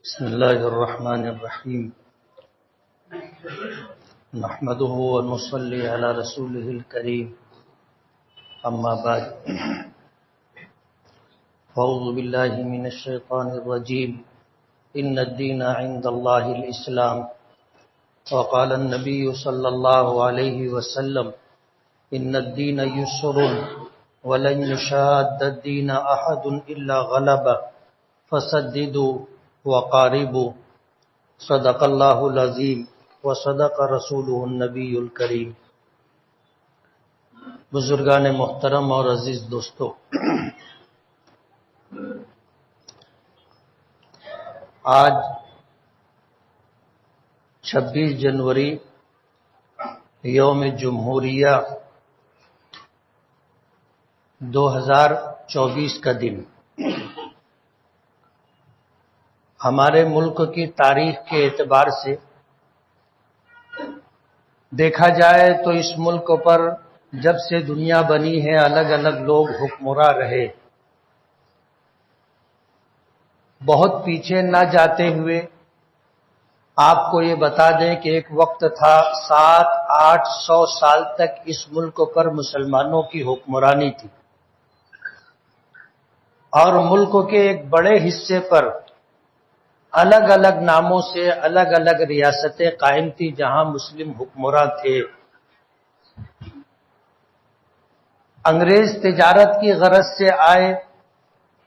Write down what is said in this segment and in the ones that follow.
بسم الله الرحمن الرحيم نحمده ونصلي على رسوله الكريم أما بعد أعوذ بالله من الشيطان الرجيم إن الدين عند الله الإسلام وقال النبي صلى الله عليه وسلم إن الدين يسر ولن يشاد الدين أحد إلا غلبه فسددوا وقاربوا صدق اللہ العظیم وصدق رسولہ النبی الکریم۔ بزرگان محترم اور عزیز دوستو، آج 26 جنوری یوم جمہوریہ 2024 کا دن ہمارے ملک کی تاریخ کے اعتبار سے دیکھا جائے تو اس ملک پر جب سے دنیا بنی ہے الگ الگ لوگ حکمراں رہے۔ بہت پیچھے نہ جاتے ہوئے آپ کو یہ بتا دیں کہ ایک وقت تھا 700-800 سال تک اس ملک پر مسلمانوں کی حکمرانی تھی، اور ملک کے ایک بڑے حصے پر الگ الگ ناموں سے الگ الگ ریاستیں قائم تھی جہاں مسلم حکمراں تھے۔ انگریز تجارت کی غرض سے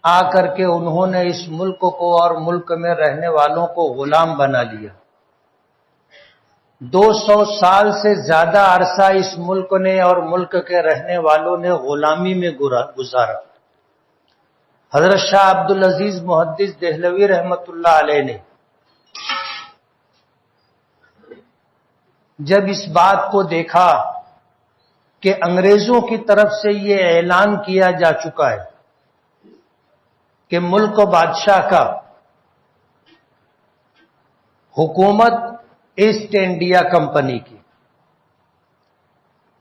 آ کر کے انہوں نے اس ملک کو اور ملک میں رہنے والوں کو غلام بنا لیا۔ 200 سال سے زیادہ عرصہ اس ملک نے اور ملک کے رہنے والوں نے غلامی میں گزارا۔ حضرت شاہ عبدالعزیز محدث دہلوی رحمۃ اللہ علیہ نے جب اس بات کو دیکھا کہ انگریزوں کی طرف سے یہ اعلان کیا جا چکا ہے کہ ملک و بادشاہ کا حکومت ایسٹ انڈیا کمپنی کی،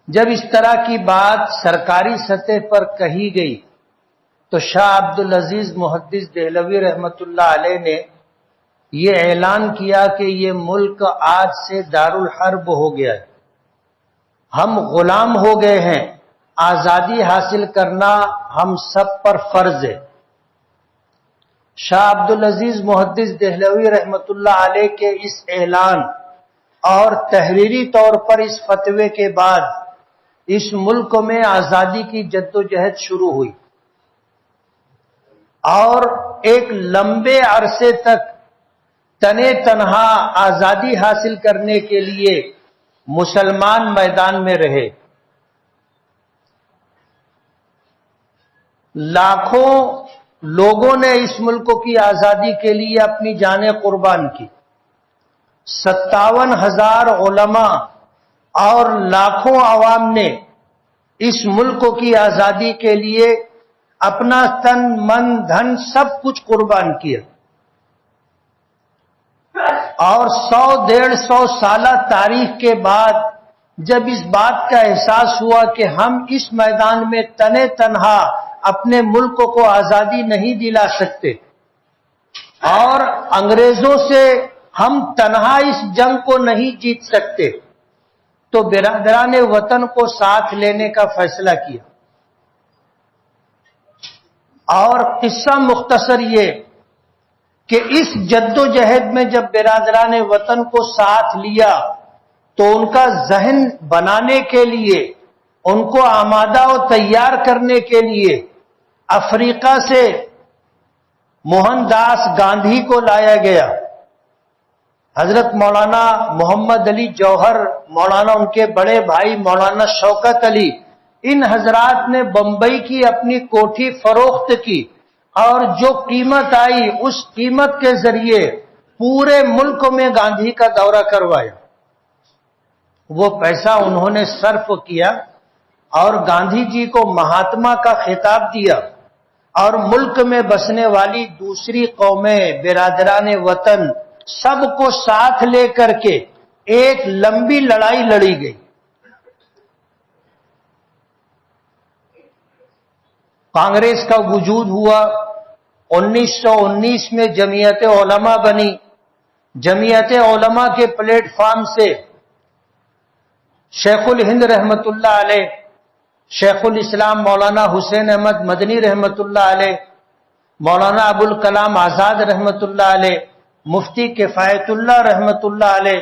جب اس طرح کی بات سرکاری سطح پر کہی گئی تو شاہ عبدالعزیز محدث دہلوی رحمۃ اللہ علیہ نے یہ اعلان کیا کہ یہ ملک آج سے دارالحرب ہو گیا ہے، ہم غلام ہو گئے ہیں، آزادی حاصل کرنا ہم سب پر فرض ہے۔ شاہ عبدالعزیز محدث دہلوی رحمۃ اللہ علیہ کے اس اعلان اور تحریری طور پر اس فتوے کے بعد اس ملک میں آزادی کی جدوجہد شروع ہوئی، اور ایک لمبے عرصے تک تنے تنہا آزادی حاصل کرنے کے لیے مسلمان میدان میں رہے۔ لاکھوں لوگوں نے اس ملک کی آزادی کے لیے اپنی جانیں قربان کی۔ 57,000 علماء اور لاکھوں عوام نے اس ملک کی آزادی کے لیے اپنا تن من دھن سب کچھ قربان کیا، اور 100-150 سالہ تاریخ کے بعد جب اس بات کا احساس ہوا کہ ہم اس میدان میں تنے تنہا اپنے ملک کو آزادی نہیں دلا سکتے اور انگریزوں سے ہم تنہا اس جنگ کو نہیں جیت سکتے، تو برادران وطن کو ساتھ لینے کا فیصلہ کیا۔ اور قصہ مختصر یہ کہ اس جدوجہد میں جب برادران وطن کو ساتھ لیا تو ان کا ذہن بنانے کے لیے، ان کو آمادہ و تیار کرنے کے لیے افریقہ سے موہن داس گاندھی کو لایا گیا۔ حضرت مولانا محمد علی جوہر، مولانا ان کے بڑے بھائی مولانا شوکت علی، ان حضرات نے بمبئی کی اپنی کوٹھی فروخت کی، اور جو قیمت آئی اس قیمت کے ذریعے پورے ملک میں گاندھی کا دورہ کروایا۔ وہ پیسہ انہوں نے صرف کیا اور گاندھی جی کو مہاتما کا خطاب دیا، اور ملک میں بسنے والی دوسری قومیں، برادران وطن، سب کو ساتھ لے کر کے ایک لمبی لڑائی لڑی گئی۔ کانگریس کا وجود ہوا، 1919 میں جمعیت علماء بنی. جمعیت علماء کے پلیٹ فارم سے شیخ الہند رحمت اللہ علیہ، شیخ الاسلام مولانا حسین احمد مدنی رحمت اللہ علیہ، مولانا ابوالکلام آزاد رحمت اللہ علیہ، مفتی کفایت اللہ رحمت اللہ علیہ،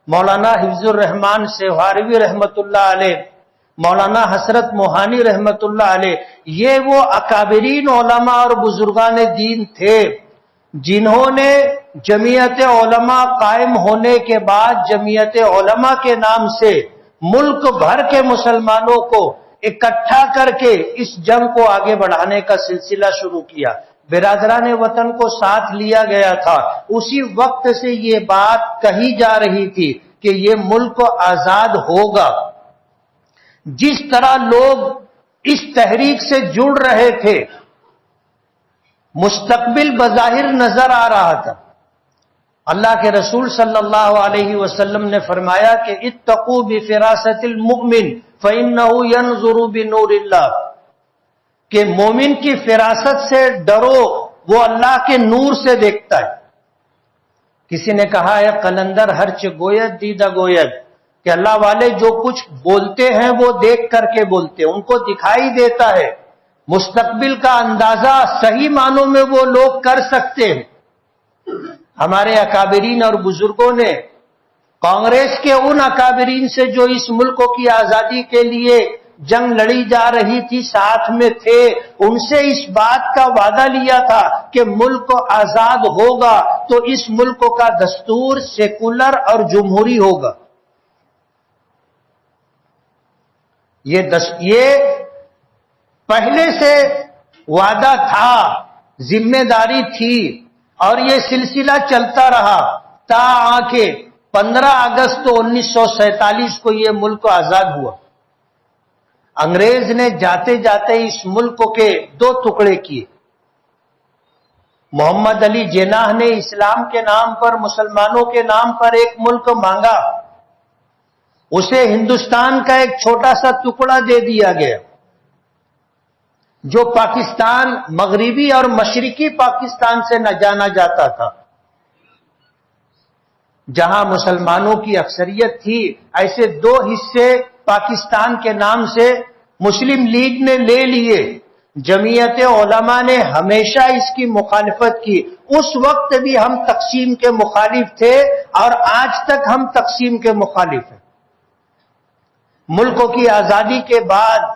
مولانا حفظ الرحمان سہاروی رحمت اللہ علیہ، مولانا حسرت موہانی رحمت اللہ علیہ، یہ وہ اکابرین علماء اور بزرگان دین تھے جنہوں نے جمعیت علماء قائم ہونے کے بعد جمعیت علماء کے نام سے ملک بھر کے مسلمانوں کو اکٹھا کر کے اس جنگ کو آگے بڑھانے کا سلسلہ شروع کیا. برادران وطن کو ساتھ لیا گیا تھا. اسی وقت سے یہ بات کہی جا رہی تھی کہ یہ ملک آزاد ہوگا. جس طرح لوگ اس تحریک سے جڑ رہے تھے، مستقبل بظاہر نظر آ رہا تھا. اللہ کے رسول صلی اللہ علیہ وسلم نے فرمایا کہ اتقوا بفراست المؤمن فإنه ينظر بنور اللہ، کہ مومن کی فراست سے ڈرو، وہ اللہ کے نور سے دیکھتا ہے. کسی نے کہا ہے قلندر ہرچ گوید دیدہ گوید، کہ اللہ والے جو کچھ بولتے ہیں وہ دیکھ کر کے بولتے ہیں، ان کو دکھائی دیتا ہے. مستقبل کا اندازہ صحیح معنوں میں وہ لوگ کر سکتے ہیں. ہمارے اکابرین اور بزرگوں نے کانگریس کے ان اکابرین سے جو اس ملک کی آزادی کے لیے جنگ لڑی جا رہی تھی ساتھ میں تھے، ان سے اس بات کا وعدہ لیا تھا کہ ملک آزاد ہوگا تو اس ملک کا دستور سیکولر اور جمہوری ہوگا. یہ پہلے سے وعدہ تھا، ذمہ داری تھی، اور یہ سلسلہ چلتا رہا تا آ کے 15 اگست 1947 کو یہ ملک آزاد ہوا. انگریز نے جاتے جاتے اس ملک کے 2 ٹکڑے کیے. محمد علی جناح نے اسلام کے نام پر، مسلمانوں کے نام پر ایک ملک مانگا، اسے ہندوستان کا ایک چھوٹا سا ٹکڑا دے دیا گیا جو پاکستان، مغربی اور مشرقی پاکستان سے نہ جانا جاتا تھا. جہاں مسلمانوں کی اکثریت تھی، ایسے 2 حصے پاکستان کے نام سے مسلم لیگ نے لے لیے. جمعیت علماء نے ہمیشہ اس کی مخالفت کی. اس وقت بھی ہم تقسیم کے مخالف تھے اور آج تک ہم تقسیم کے مخالف ہیں. ملک کی آزادی کے بعد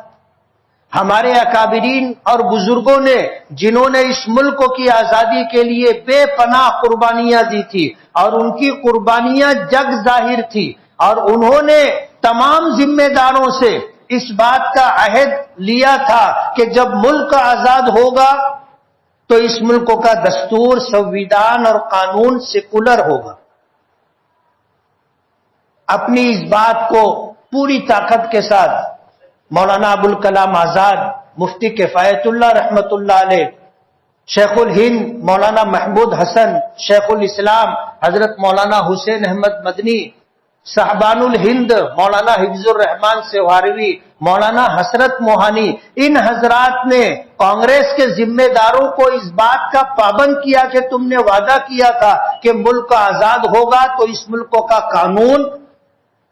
ہمارے اکابرین اور بزرگوں نے، جنہوں نے اس ملک کی آزادی کے لیے بے پناہ قربانیاں دی تھی اور ان کی قربانیاں جگ ظاہر تھی، اور انہوں نے تمام ذمہ داروں سے اس بات کا عہد لیا تھا کہ جب ملک آزاد ہوگا تو اس ملک کا دستور، سنویدھان اور قانون سیکولر ہوگا. اپنی اس بات کو پوری طاقت کے ساتھ مولانا ابوالکلام آزاد، مفتی کفایت اللہ رحمت اللہ علیہ، شیخ الہند مولانا محمود حسن، شیخ الاسلام حضرت مولانا حسین احمد مدنی، صاحبان الہند مولانا حفظ الرحمان سہاروی، مولانا حسرت موہانی، ان حضرات نے کانگریس کے ذمہ داروں کو اس بات کا پابند کیا کہ تم نے وعدہ کیا تھا کہ ملک آزاد ہوگا تو اس ملک کا قانون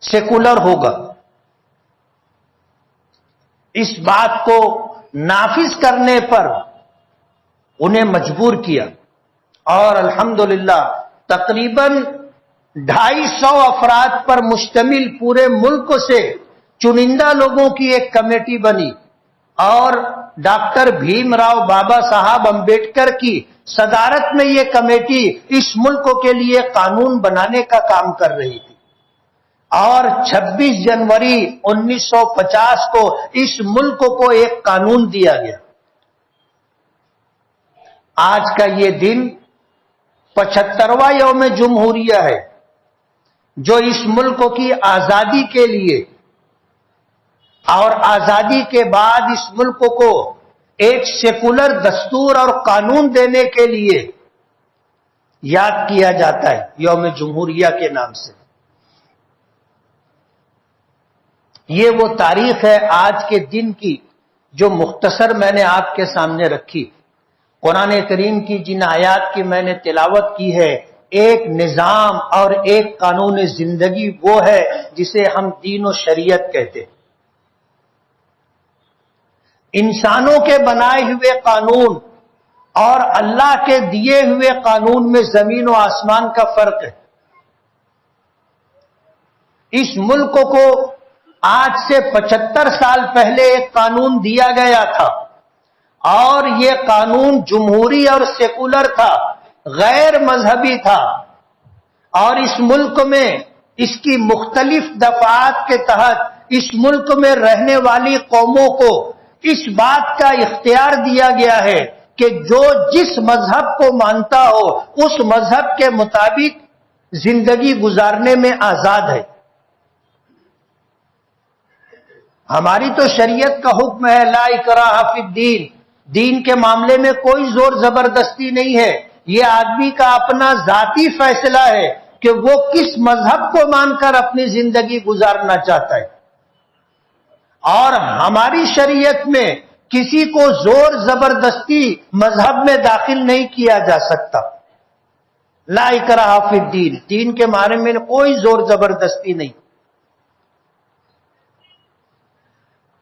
سیکولر ہوگا. اس بات کو نافذ کرنے پر انہیں مجبور کیا، اور الحمدللہ تقریباً 250 افراد پر مشتمل پورے ملک سے چنندہ لوگوں کی ایک کمیٹی بنی، اور ڈاکٹر بھیم راؤ بابا صاحب امبیڈکر کی صدارت میں یہ کمیٹی اس ملک کے لیے قانون بنانے کا کام کر رہی تھی. اور 26 جنوری 1950 کو اس ملک کو ایک قانون دیا گیا. آج کا یہ دن 75واں یوم جمہوریہ ہے جو اس ملک کی آزادی کے لیے اور آزادی کے بعد اس ملک کو ایک سیکولر دستور اور قانون دینے کے لیے یاد کیا جاتا ہے یوم جمہوریہ کے نام سے. یہ وہ تاریخ ہے آج کے دن کی جو مختصر میں نے آپ کے سامنے رکھی. قرآن کریم کی جن آیات کی میں نے تلاوت کی ہے، ایک نظام اور ایک قانون زندگی وہ ہے جسے ہم دین و شریعت کہتے ہیں۔ انسانوں کے بنائے ہوئے قانون اور اللہ کے دیے ہوئے قانون میں زمین و آسمان کا فرق ہے۔ اس ملک کو آج سے 75 سال پہلے ایک قانون دیا گیا تھا، اور یہ قانون جمہوری اور سیکولر تھا، غیر مذہبی تھا، اور اس ملک میں اس کی مختلف دفعات کے تحت اس ملک میں رہنے والی قوموں کو اس بات کا اختیار دیا گیا ہے کہ جو جس مذہب کو مانتا ہو اس مذہب کے مطابق زندگی گزارنے میں آزاد ہے۔ ہماری تو شریعت کا حکم ہے لا اکراہ فی الدین، دین کے معاملے میں کوئی زور زبردستی نہیں ہے، یہ آدمی کا اپنا ذاتی فیصلہ ہے کہ وہ کس مذہب کو مان کر اپنی زندگی گزارنا چاہتا ہے۔ اور ہماری شریعت میں کسی کو زور زبردستی مذہب میں داخل نہیں کیا جا سکتا۔ لا اکراہ فی الدین، دین کے بارے میں کوئی زور زبردستی نہیں۔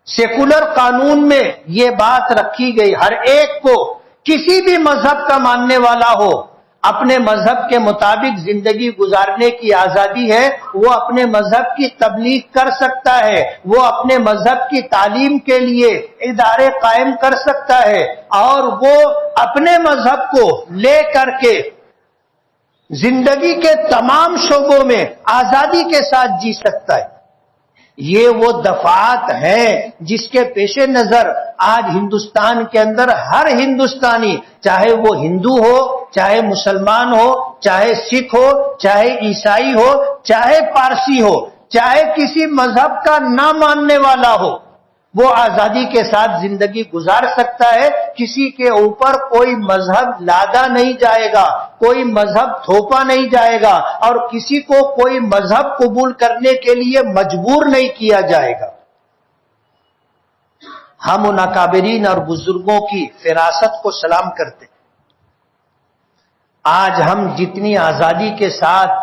سیکولر قانون میں یہ بات رکھی گئی، ہر ایک کو کسی بھی مذہب کا ماننے والا ہو اپنے مذہب کے مطابق زندگی گزارنے کی آزادی ہے، وہ اپنے مذہب کی تبلیغ کر سکتا ہے، وہ اپنے مذہب کی تعلیم کے لیے ادارے قائم کر سکتا ہے، اور وہ اپنے مذہب کو لے کر کے زندگی کے تمام شعبوں میں آزادی کے ساتھ جی سکتا ہے۔ یہ وہ دفعات ہیں جس کے پیش نظر آج ہندوستان کے اندر ہر ہندوستانی، چاہے وہ ہندو ہو، چاہے مسلمان ہو، چاہے سکھ ہو، چاہے عیسائی ہو، چاہے پارسی ہو، چاہے کسی مذہب کا نہ ماننے والا ہو، وہ آزادی کے ساتھ زندگی گزار سکتا ہے۔ کسی کے اوپر کوئی مذہب لادا نہیں جائے گا، کوئی مذہب تھوپا نہیں جائے گا، اور کسی کو کوئی مذہب قبول کرنے کے لیے مجبور نہیں کیا جائے گا۔ ہم ان اکابرین اور بزرگوں کی فراست کو سلام کرتے ہیں۔ آج ہم جتنی آزادی کے ساتھ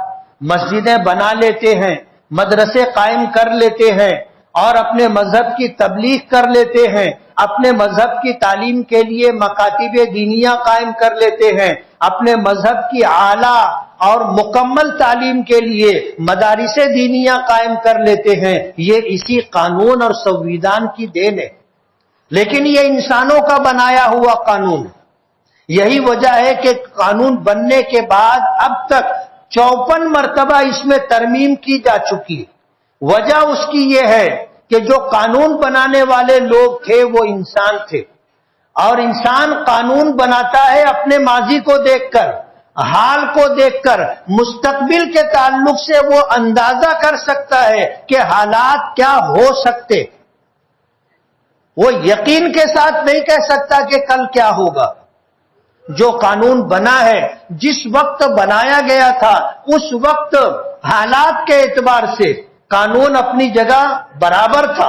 مسجدیں بنا لیتے ہیں، مدرسے قائم کر لیتے ہیں، اور اپنے مذہب کی تبلیغ کر لیتے ہیں، اپنے مذہب کی تعلیم کے لیے مکاتب دینیہ قائم کر لیتے ہیں، اپنے مذہب کی اعلیٰ اور مکمل تعلیم کے لیے مدارس دینیہ قائم کر لیتے ہیں، یہ اسی قانون اور سنویدھان کی دین ہے۔ لیکن یہ انسانوں کا بنایا ہوا قانون ہے۔ یہی وجہ ہے کہ قانون بننے کے بعد اب تک 54 مرتبہ اس میں ترمیم کی جا چکی ہے۔ وجہ اس کی یہ ہے کہ جو قانون بنانے والے لوگ تھے وہ انسان تھے، اور انسان قانون بناتا ہے اپنے ماضی کو دیکھ کر، حال کو دیکھ کر، مستقبل کے تعلق سے وہ اندازہ کر سکتا ہے کہ حالات کیا ہو سکتے۔ وہ یقین کے ساتھ نہیں کہہ سکتا کہ کل کیا ہوگا۔ جو قانون بنا ہے جس وقت بنایا گیا تھا اس وقت حالات کے اعتبار سے قانون اپنی جگہ برابر تھا،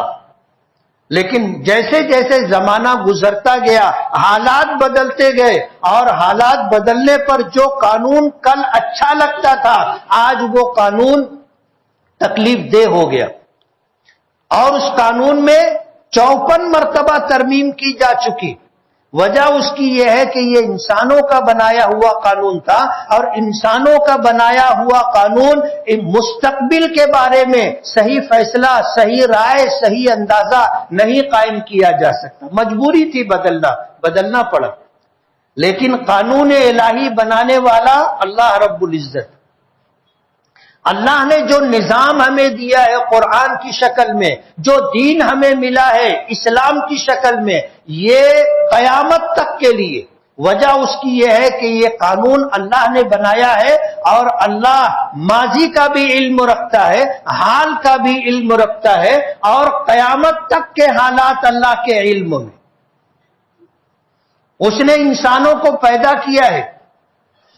لیکن جیسے جیسے زمانہ گزرتا گیا حالات بدلتے گئے، اور حالات بدلنے پر جو قانون کل اچھا لگتا تھا آج وہ قانون تکلیف دہ ہو گیا، اور اس قانون میں 54 مرتبہ ترمیم کی جا چکی۔ وجہ اس کی یہ ہے کہ یہ انسانوں کا بنایا ہوا قانون تھا، اور انسانوں کا بنایا ہوا قانون مستقبل کے بارے میں صحیح فیصلہ، صحیح رائے، صحیح اندازہ نہیں قائم کیا جا سکتا۔ مجبوری تھی بدلنا پڑا، لیکن قانون الہی بنانے والا اللہ رب العزت۔ اللہ نے جو نظام ہمیں دیا ہے قرآن کی شکل میں، جو دین ہمیں ملا ہے اسلام کی شکل میں، یہ قیامت تک کے لیے۔ وجہ اس کی یہ ہے کہ یہ قانون اللہ نے بنایا ہے، اور اللہ ماضی کا بھی علم رکھتا ہے، حال کا بھی علم رکھتا ہے، اور قیامت تک کے حالات اللہ کے علم میں۔ اس نے انسانوں کو پیدا کیا ہے،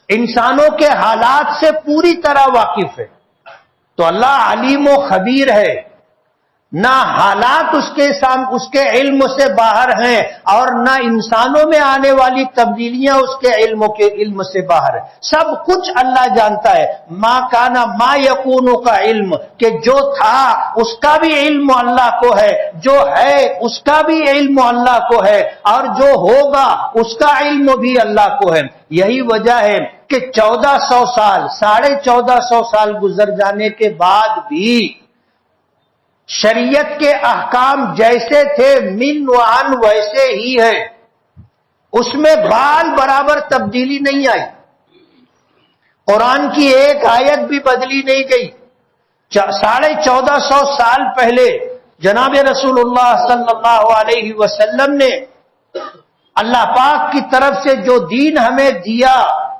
انسانوں کے حالات سے پوری طرح واقف ہے، تو اللہ علیم و خبیر ہے۔ نہ حالات اس کے علم سے باہر ہیں اور نہ انسانوں میں آنے والی تبدیلیاں اس کے علم سے باہر ہیں. سب کچھ اللہ جانتا ہے. ما کانا ما یکون کا علم، کہ جو تھا اس کا بھی علم اللہ کو ہے، جو ہے اس کا بھی علم اللہ کو ہے، اور جو ہوگا اس کا علم بھی اللہ کو ہے. یہی وجہ ہے کہ 1400 سال 1450 سال گزر جانے کے بعد بھی شریعت کے احکام جیسے تھے من و عن ویسے ہی ہے، اس میں بال برابر تبدیلی نہیں آئی. قرآن کی ایک آیت بھی بدلی نہیں گئی. 1450 سال پہلے جناب رسول اللہ صلی اللہ علیہ وسلم نے اللہ پاک کی طرف سے جو دین ہمیں دیا،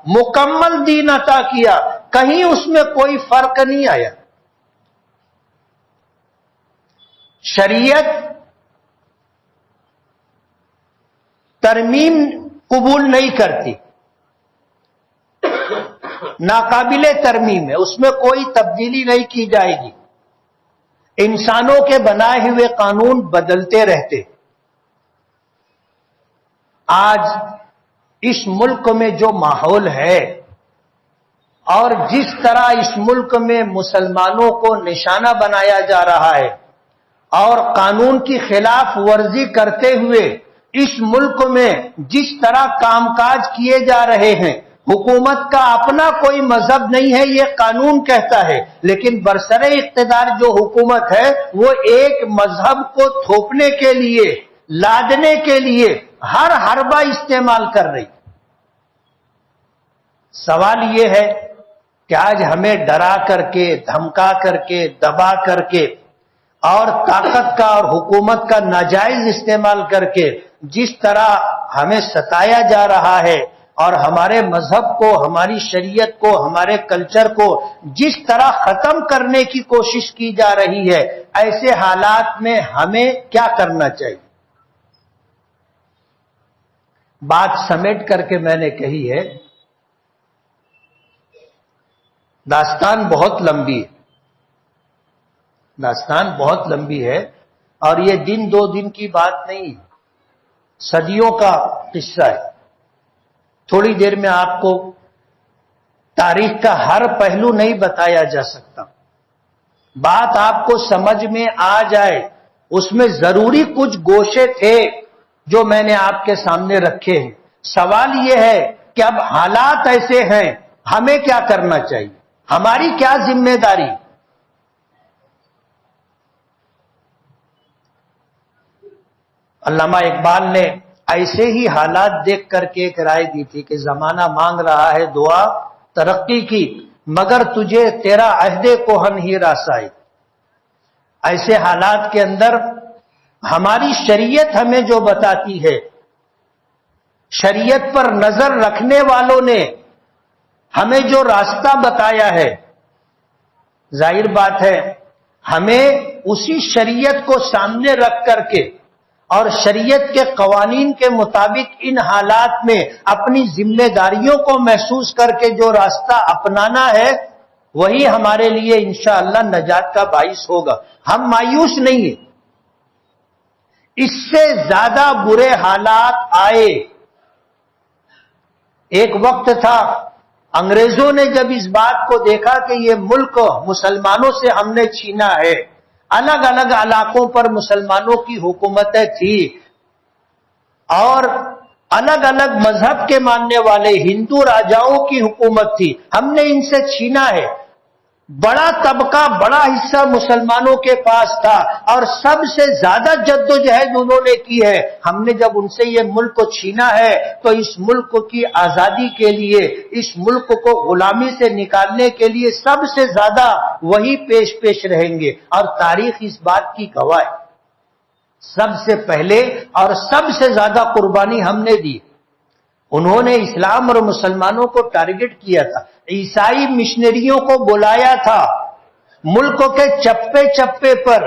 مکمل دین عطا کیا، کہیں اس میں کوئی فرق نہیں آیا. شریعت ترمیم قبول نہیں کرتی، ناقابل ترمیم ہے، اس میں کوئی تبدیلی نہیں کی جائے گی. انسانوں کے بنائے ہوئے قانون بدلتے رہتے. آج اس ملک میں جو ماحول ہے اور جس طرح اس ملک میں مسلمانوں کو نشانہ بنایا جا رہا ہے اور قانون کی خلاف ورزی کرتے ہوئے اس ملک میں جس طرح کام کاج کیے جا رہے ہیں، حکومت کا اپنا کوئی مذہب نہیں ہے یہ قانون کہتا ہے، لیکن برسر اقتدار جو حکومت ہے وہ ایک مذہب کو تھوپنے کے لیے، لادنے کے لیے ہر حربہ استعمال کر رہی. سوال یہ ہے کہ آج ہمیں ڈرا کر کے، دھمکا کر کے، دبا کر کے اور طاقت کا اور حکومت کا ناجائز استعمال کر کے جس طرح ہمیں ستایا جا رہا ہے اور ہمارے مذہب کو، ہماری شریعت کو، ہمارے کلچر کو جس طرح ختم کرنے کی کوشش کی جا رہی ہے، ایسے حالات میں ہمیں کیا کرنا چاہیے؟ بات سمیٹ کر کے میں نے کہی ہے. داستان بہت لمبی ہے، داستان بہت لمبی ہے، اور یہ دن دو دن کی بات نہیں، صدیوں کا قصہ ہے. تھوڑی دیر میں آپ کو تاریخ کا ہر پہلو نہیں بتایا جا سکتا. بات آپ کو سمجھ میں آ جائے اس میں ضروری کچھ گوشے تھے جو میں نے آپ کے سامنے رکھے ہیں. سوال یہ ہے کہ اب حالات ایسے ہیں، ہمیں کیا کرنا چاہیے، ہماری کیا ذمہ داری؟ علامہ اقبال نے ایسے ہی حالات دیکھ کر کے ایک رائے دی تھی کہ زمانہ مانگ رہا ہے دعا ترقی کی، مگر تجھے تیرا عہد کوہن ہی راسائی. ایسے حالات کے اندر ہماری شریعت ہمیں جو بتاتی ہے، شریعت پر نظر رکھنے والوں نے ہمیں جو راستہ بتایا ہے، ظاہر بات ہے ہمیں اسی شریعت کو سامنے رکھ کر کے اور شریعت کے قوانین کے مطابق ان حالات میں اپنی ذمہ داریوں کو محسوس کر کے جو راستہ اپنانا ہے وہی ہمارے لیے انشاءاللہ نجات کا باعث ہوگا. ہم مایوس نہیں ہیں. اس سے زیادہ برے حالات آئے. ایک وقت تھا انگریزوں نے جب اس بات کو دیکھا کہ یہ ملک مسلمانوں سے ہم نے چھینا ہے، الگ الگ علاقوں پر مسلمانوں کی حکومتیں تھی اور الگ الگ مذہب کے ماننے والے ہندو راجاؤں کی حکومت تھی، ہم نے ان سے چھینا ہے. بڑا طبقہ، بڑا حصہ مسلمانوں کے پاس تھا اور سب سے زیادہ جدوجہد انہوں نے کی ہے. ہم نے جب ان سے یہ ملک کو چھینا ہے تو اس ملک کی آزادی کے لیے، اس ملک کو غلامی سے نکالنے کے لیے سب سے زیادہ وہی پیش رہیں گے. اور تاریخ اس بات کی گواہ ہے، سب سے پہلے اور سب سے زیادہ قربانی ہم نے دی. انہوں نے اسلام اور مسلمانوں کو ٹارگٹ کیا تھا، عیسائی مشنریوں کو بلایا تھا، ملک کے چپے چپے پر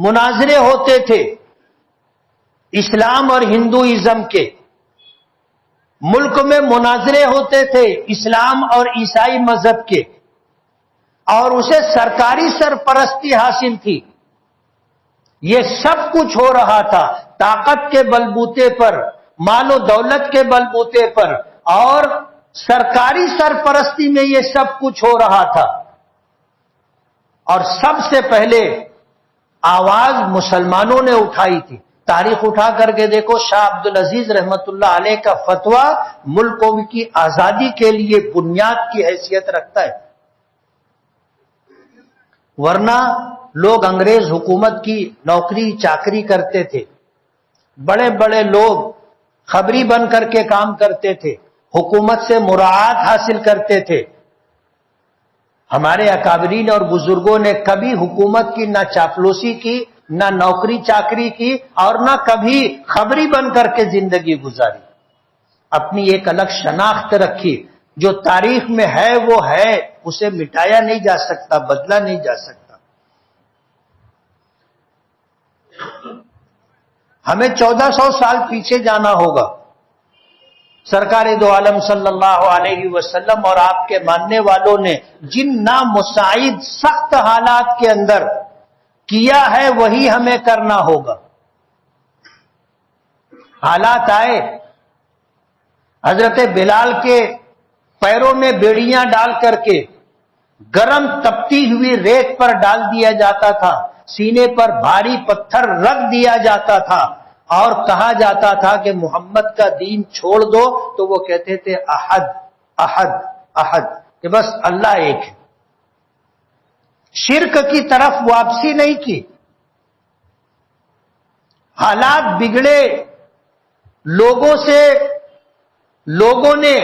مناظرے ہوتے تھے اسلام اور ہندوازم کے، ملک میں مناظرے ہوتے تھے اسلام اور عیسائی مذہب کے، اور اسے سرکاری سرپرستی حاصل تھی. یہ سب کچھ ہو رہا تھا طاقت کے بلبوتے پر، مال و دولت کے بلبوتے پر، اور سرکاری سرپرستی میں یہ سب کچھ ہو رہا تھا۔ اور سب سے پہلے آواز مسلمانوں نے اٹھائی تھی۔ تاریخ اٹھا کر کے دیکھو، شاہ عبدالعزیز رحمت اللہ علیہ کا فتویٰ ملکوں کی آزادی کے لیے بنیاد کی حیثیت رکھتا ہے، ورنہ لوگ انگریز حکومت کی نوکری چاکری کرتے تھے، بڑے بڑے لوگ خبری بن کر کے کام کرتے تھے، حکومت سے مراعات حاصل کرتے تھے۔ ہمارے اکابرین اور بزرگوں نے کبھی حکومت کی نہ چاپلوسی کی، نہ نوکری چاکری کی، اور نہ کبھی خبری بن کر کے زندگی گزاری۔ اپنی ایک الگ شناخت رکھی، جو تاریخ میں ہے وہ ہے، اسے مٹایا نہیں جا سکتا، بدلا نہیں جا سکتا۔ ہمیں 1400 سال پیچھے جانا ہوگا۔ سرکار دو عالم صلی اللہ علیہ وسلم اور آپ کے ماننے والوں نے جن نامساعد سخت حالات کے اندر کیا ہے وہی ہمیں کرنا ہوگا۔ حالات آئے، حضرت بلال کے پیروں میں بیڑیاں ڈال کر کے گرم تپتی ہوئی ریت پر ڈال دیا جاتا تھا، سینے پر بھاری پتھر رکھ دیا جاتا تھا، اور کہا جاتا تھا کہ محمد کا دین چھوڑ دو، تو وہ کہتے تھے احد احد احد، کہ بس اللہ ایک ہے۔ شرک کی طرف واپسی نہیں کی۔ حالات بگڑے، لوگوں نے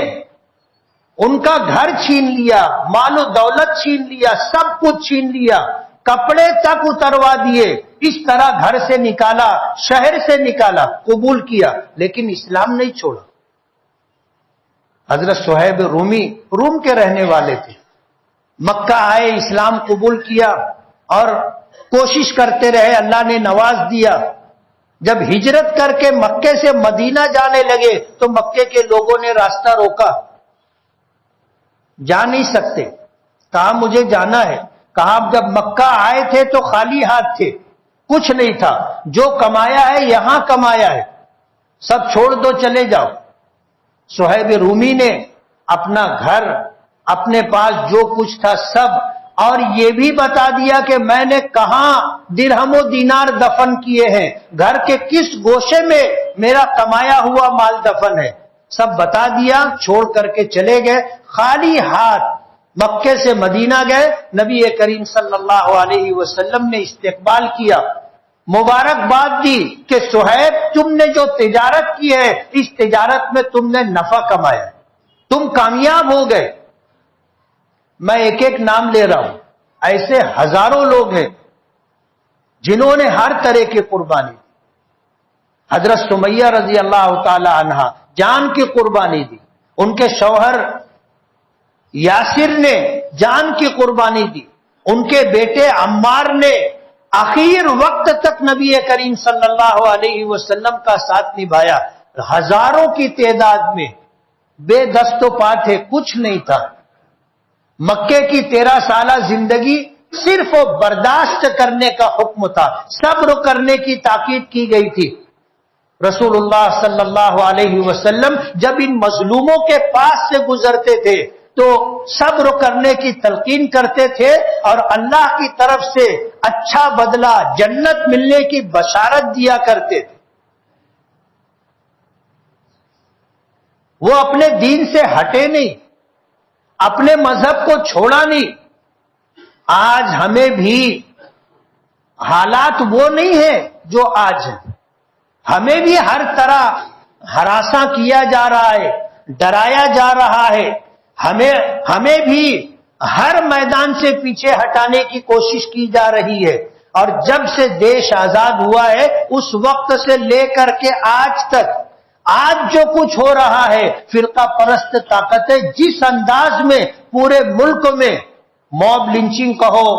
ان کا گھر چھین لیا، مال و دولت چھین لیا، سب کچھ چھین لیا، کپڑے تک اتروا دیے، اس طرح گھر سے نکالا، شہر سے نکالا، قبول کیا، لیکن اسلام نہیں چھوڑا۔ حضرت صہیب رومی روم کے رہنے والے تھے، مکہ آئے، اسلام قبول کیا اور کوشش کرتے رہے، اللہ نے نواز دیا۔ جب ہجرت کر کے مکے سے مدینہ جانے لگے تو مکے کے لوگوں نے راستہ روکا، جا نہیں سکتے، کہا مجھے جانا ہے۔ کہا جب مکہ آئے تھے تو خالی ہاتھ تھے، کچھ نہیں تھا، جو کمایا ہے یہاں کمایا ہے، سب چھوڑ دو، چلے جاؤ۔ صہیب رومی نے اپنا گھر، اپنے پاس جو کچھ تھا سب، اور یہ بھی بتا دیا کہ میں نے کہاں درہم و دینار دفن کیے ہیں، گھر کے کس گوشے میں میرا کمایا ہوا مال دفن ہے، سب بتا دیا، چھوڑ کر کے چلے گئے، خالی ہاتھ مکے سے مدینہ گئے۔ نبی کریم صلی اللہ علیہ وسلم نے استقبال کیا، مبارکباد دی کہ صہیب تم نے جو تجارت کی ہے، اس تجارت میں تم نے نفع کمایا، تم کامیاب ہو گئے۔ میں ایک ایک نام لے رہا ہوں، ایسے ہزاروں لوگ ہیں جنہوں نے ہر طرح کی قربانی دی۔ حضرت سمیہ رضی اللہ تعالی عنہا جان کی قربانی دی، ان کے شوہر یاسر نے جان کی قربانی دی، ان کے بیٹے عمار نے آخر وقت تک نبی کریم صلی اللہ علیہ وسلم کا ساتھ نبھایا۔ ہزاروں کی تعداد میں بے دست و پا تھے، کچھ نہیں تھا۔ مکے کی 13 سالہ زندگی صرف برداشت کرنے کا حکم تھا، صبر کرنے کی تاکید کی گئی تھی۔ رسول اللہ صلی اللہ علیہ وسلم جب ان مظلوموں کے پاس سے گزرتے تھے تو صبر کرنے کی تلقین کرتے تھے، اور اللہ کی طرف سے اچھا بدلہ، جنت ملنے کی بشارت دیا کرتے تھے۔ وہ اپنے دین سے ہٹے نہیں، اپنے مذہب کو چھوڑا نہیں۔ آج ہمیں بھی حالات وہ نہیں ہیں جو آج ہیں، ہمیں بھی ہر طرح ہراساں کیا جا رہا ہے، ڈرایا جا رہا ہے، ہمیں بھی ہر میدان سے پیچھے ہٹانے کی کوشش کی جا رہی ہے۔ اور جب سے دیش آزاد ہوا ہے اس وقت سے لے کر کے آج تک، آج جو کچھ ہو رہا ہے، فرقہ پرست طاقتیں جس انداز میں پورے ملک میں موب لنچنگ کہو،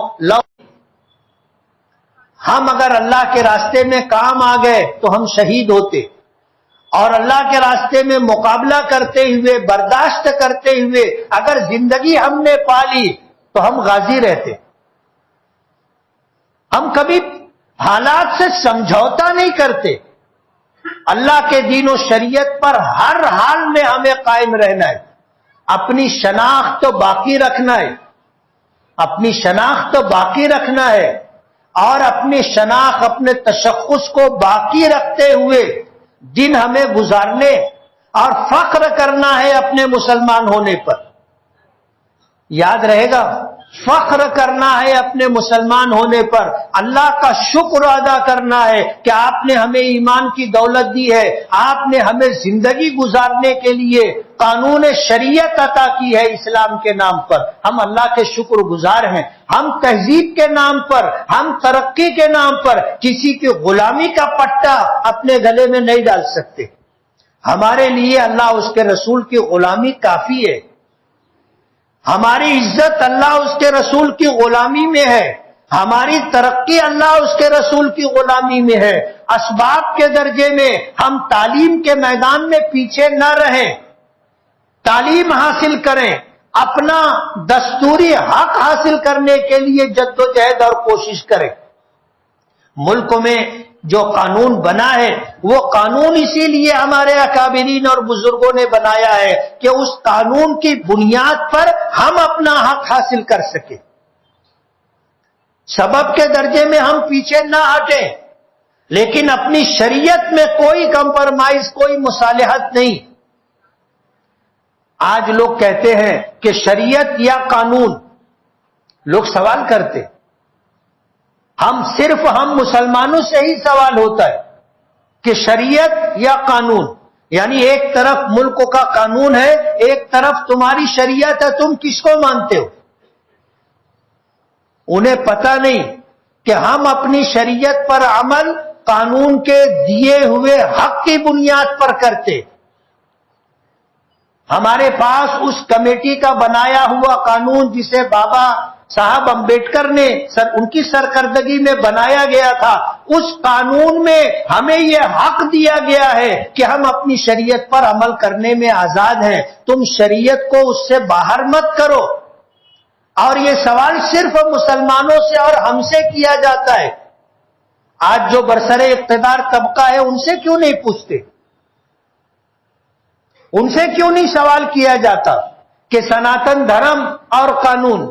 ہم اگر اللہ کے راستے میں کام آ گئے تو ہم شہید ہوتے، اور اللہ کے راستے میں مقابلہ کرتے ہوئے، برداشت کرتے ہوئے اگر زندگی ہم نے پالی تو ہم غازی رہتے۔ حالات سے سمجھوتا نہیں کرتے. اللہ کے دین و شریعت پر ہر حال میں ہمیں قائم رہنا ہے. اپنی شناخت تو باقی رکھنا ہے، اپنی شناخت تو باقی رکھنا ہے، اور اپنی شناخت اپنے تشخص کو باقی رکھتے ہوئے دن ہمیں گزارنے اور فخر کرنا ہے اپنے مسلمان ہونے پر. یاد رہے گا، فخر کرنا ہے اپنے مسلمان ہونے پر، اللہ کا شکر ادا کرنا ہے کہ آپ نے ہمیں ایمان کی دولت دی ہے، آپ نے ہمیں زندگی گزارنے کے لیے قانون شریعت عطا کی ہے اسلام کے نام پر. ہم اللہ کے شکر گزار ہیں. ہم تہذیب کے نام پر، ہم ترقی کے نام پر کسی کی غلامی کا پٹا اپنے گلے میں نہیں ڈال سکتے. ہمارے لیے اللہ اس کے رسول کی غلامی کافی ہے. ہماری عزت اللہ اس کے رسول کی غلامی میں ہے، ہماری ترقی اللہ اس کے رسول کی غلامی میں ہے. اسباب کے درجے میں ہم تعلیم کے میدان میں پیچھے نہ رہیں، تعلیم حاصل کریں، اپنا دستوری حق حاصل کرنے کے لیے جدوجہد اور کوشش کریں. ملک میں جو قانون بنا ہے وہ قانون اسی لیے ہمارے اکابرین اور بزرگوں نے بنایا ہے کہ اس قانون کی بنیاد پر ہم اپنا حق حاصل کر سکیں. سبب کے درجے میں ہم پیچھے نہ ہٹیں، لیکن اپنی شریعت میں کوئی کمپرمائز، کوئی مصالحت نہیں. آج لوگ کہتے ہیں کہ شریعت یا قانون، لوگ سوال کرتے، ہم مسلمانوں سے ہی سوال ہوتا ہے کہ شریعت یا قانون، یعنی ایک طرف ملک کا قانون ہے، ایک طرف تمہاری شریعت ہے، تم کس کو مانتے ہو؟ انہیں پتہ نہیں کہ ہم اپنی شریعت پر عمل قانون کے دیے ہوئے حق کی بنیاد پر کرتے. ہمارے پاس اس کمیٹی کا بنایا ہوا قانون جسے بابا صاحب امبیڈکر نے ان کی سرکردگی میں بنایا گیا تھا، اس قانون میں ہمیں یہ حق دیا گیا ہے کہ ہم اپنی شریعت پر عمل کرنے میں آزاد ہیں. تم شریعت کو اس سے باہر مت کرو. اور یہ سوال صرف مسلمانوں سے اور ہم سے کیا جاتا ہے. آج جو برسر اقتدار طبقہ ہے ان سے کیوں نہیں پوچھتے؟ ان سے کیوں نہیں سوال کیا جاتا کہ سناتن دھرم اور قانون؟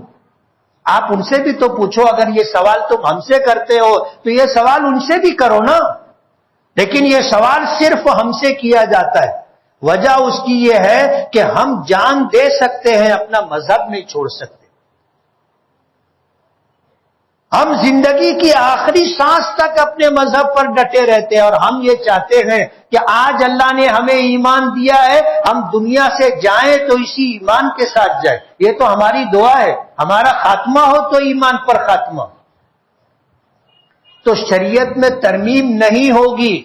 آپ ان سے بھی تو پوچھو. اگر یہ سوال تم ہم سے کرتے ہو تو یہ سوال ان سے بھی کرو نا. لیکن یہ سوال صرف ہم سے کیا جاتا ہے. وجہ اس کی یہ ہے کہ ہم جان دے سکتے ہیں، اپنا مذہب نہیں چھوڑ سکتے. ہم زندگی کی آخری سانس تک اپنے مذہب پر ڈٹے رہتے ہیں، اور ہم یہ چاہتے ہیں کہ آج اللہ نے ہمیں ایمان دیا ہے، ہم دنیا سے جائیں تو اسی ایمان کے ساتھ جائیں. یہ تو ہماری دعا ہے، ہمارا خاتمہ ہو تو ایمان پر خاتمہ. تو شریعت میں ترمیم نہیں ہوگی.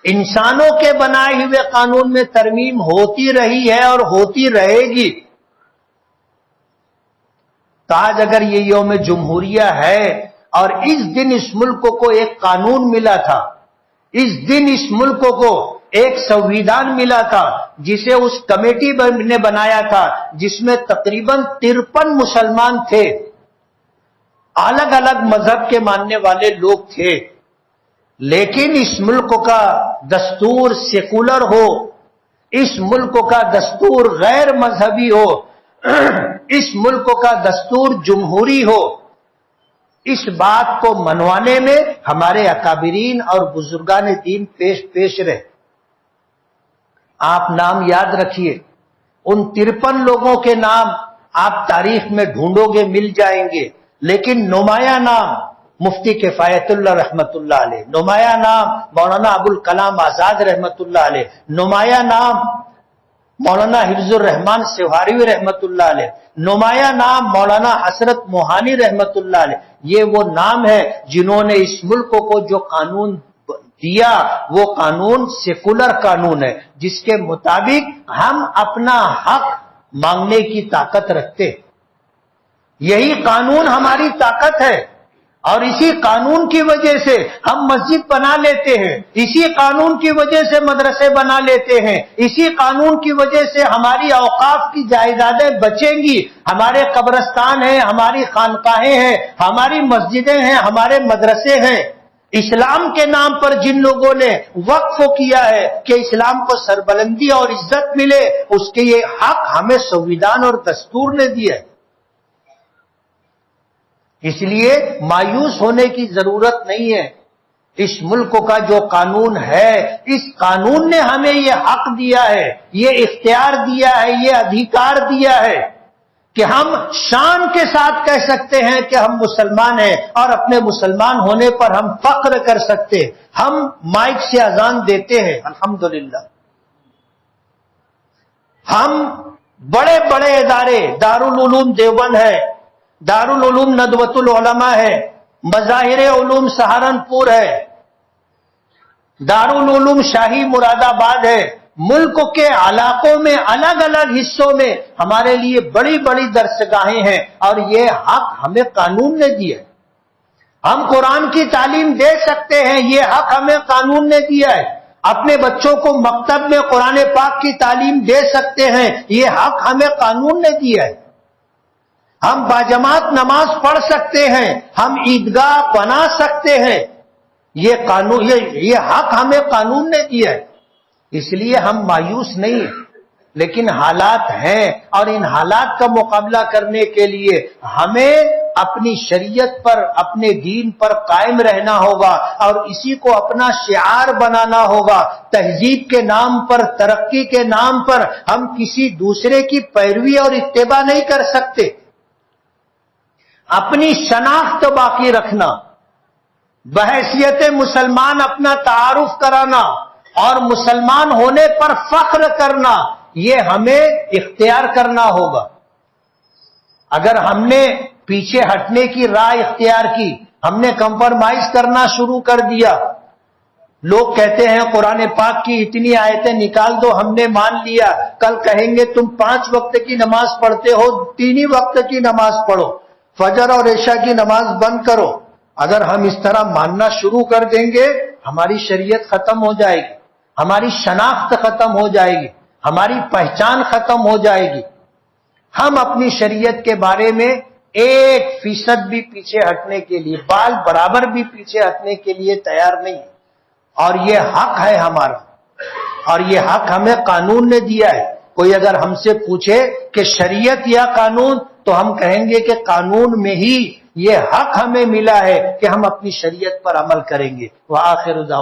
انسانوں کے بنائے ہوئے قانون میں ترمیم ہوتی رہی ہے اور ہوتی رہے گی. تو آج اگر یہ یوم جمہوریہ ہے اور اس دن اس ملک کو ایک قانون ملا تھا، اس دن اس ملک کو ایک سنویدھان ملا تھا جسے اس کمیٹی نے بنایا تھا، جس میں تقریباً 53 مسلمان تھے، الگ الگ مذہب کے ماننے والے لوگ تھے. لیکن اس ملک کا دستور سیکولر ہو، اس ملک کا دستور غیر مذہبی ہو، اس ملک کا دستور جمہوری ہو، اس بات کو منوانے میں ہمارے اکابرین اور بزرگان دین پیش رہے. آپ نام یاد رکھیے، ان 53 لوگوں کے نام آپ تاریخ میں ڈھونڈو گے مل جائیں گے، لیکن نمایاں نام مفتی کفایت اللہ رحمت اللہ علیہ، نمایاں نام مولانا ابوالکلام آزاد رحمت اللہ علیہ، نمایاں نام مولانا حفظ الرحمان سوہاروی رحمت اللہ علیہ، نمایاں نام مولانا حسرت موہانی رحمت اللہ علیہ. یہ وہ نام ہے جنہوں نے اس ملک کو جو قانون دیا وہ قانون سیکولر قانون ہے، جس کے مطابق ہم اپنا حق مانگنے کی طاقت رکھتے. یہی قانون ہماری طاقت ہے. اور اسی قانون کی وجہ سے ہم مسجد بنا لیتے ہیں، اسی قانون کی وجہ سے مدرسے بنا لیتے ہیں، اسی قانون کی وجہ سے ہماری اوقاف کی جائیدادیں بچیں گی، ہمارے قبرستان ہیں، ہماری خانقاہیں ہیں، ہماری مسجدیں ہیں، ہمارے مدرسے ہیں۔ اسلام کے نام پر جن لوگوں نے وقف کیا ہے کہ اسلام کو سربلندی اور عزت ملے، اس کے یہ حق ہمیں سنویدھان اور دستور نے دیا ہے۔ اس لیے مایوس ہونے کی ضرورت نہیں ہے۔ اس ملک کا جو قانون ہے، اس قانون نے ہمیں یہ حق دیا ہے، یہ اختیار دیا ہے، یہ ادھیکار دیا ہے کہ ہم شان کے ساتھ کہہ سکتے ہیں کہ ہم مسلمان ہیں، اور اپنے مسلمان ہونے پر ہم فخر کر سکتے ہیں۔ ہم مائک سے اذان دیتے ہیں، الحمدللہ۔ ہم بڑے بڑے ادارے، دارالعلوم دیوبند ہے، دارالعلوم ندوۃ العلماء ہے، مظاہر علوم سہارنپور ہے، دارالعلوم شاہی مراد آباد ہے، ملک کے علاقوں میں الگ الگ حصوں میں ہمارے لیے بڑی بڑی درسگاہیں ہیں، اور یہ حق ہمیں قانون نے دیا ہے۔ ہم قرآن کی تعلیم دے سکتے ہیں، یہ حق ہمیں قانون نے دیا ہے۔ اپنے بچوں کو مکتب میں قرآن پاک کی تعلیم دے سکتے ہیں، یہ حق ہمیں قانون نے دیا ہے۔ ہم باجماعت نماز پڑھ سکتے ہیں، ہم عیدگاہ بنا سکتے ہیں، یہ قانون، یہ حق ہمیں قانون نے دیا ہے۔ اس لیے ہم مایوس نہیں ہیں، لیکن حالات ہیں، اور ان حالات کا مقابلہ کرنے کے لیے ہمیں اپنی شریعت پر، اپنے دین پر قائم رہنا ہوگا، اور اسی کو اپنا شعار بنانا ہوگا۔ تہذیب کے نام پر، ترقی کے نام پر ہم کسی دوسرے کی پیروی اور اتباع نہیں کر سکتے۔ اپنی شناخت باقی رکھنا، بحیثیت مسلمان اپنا تعارف کرانا اور مسلمان ہونے پر فخر کرنا، یہ ہمیں اختیار کرنا ہوگا۔ اگر ہم نے پیچھے ہٹنے کی راہ اختیار کی، ہم نے کمپرمائز کرنا شروع کر دیا، لوگ کہتے ہیں قرآن پاک کی اتنی آیتیں نکال دو، ہم نے مان لیا، کل کہیں گے تم 5 وقت کی نماز پڑھتے ہو، 3 ہی وقت کی نماز پڑھو، فجر اور عشاء کی نماز بند کرو۔ اگر ہم اس طرح ماننا شروع کر دیں گے، ہماری شریعت ختم ہو جائے گی، ہماری شناخت ختم ہو جائے گی، ہماری پہچان ختم ہو جائے گی۔ ہم اپنی شریعت کے بارے میں 1% بھی پیچھے ہٹنے کے لیے، بال برابر بھی پیچھے ہٹنے کے لیے تیار نہیں، اور یہ حق ہے ہمارا، اور یہ حق ہمیں قانون نے دیا ہے۔ کوئی اگر ہم سے پوچھے کہ شریعت یا قانون، تو ہم کہیں گے کہ قانون میں ہی یہ حق ہمیں ملا ہے کہ ہم اپنی شریعت پر عمل کریں گے۔ وآخر دعوانا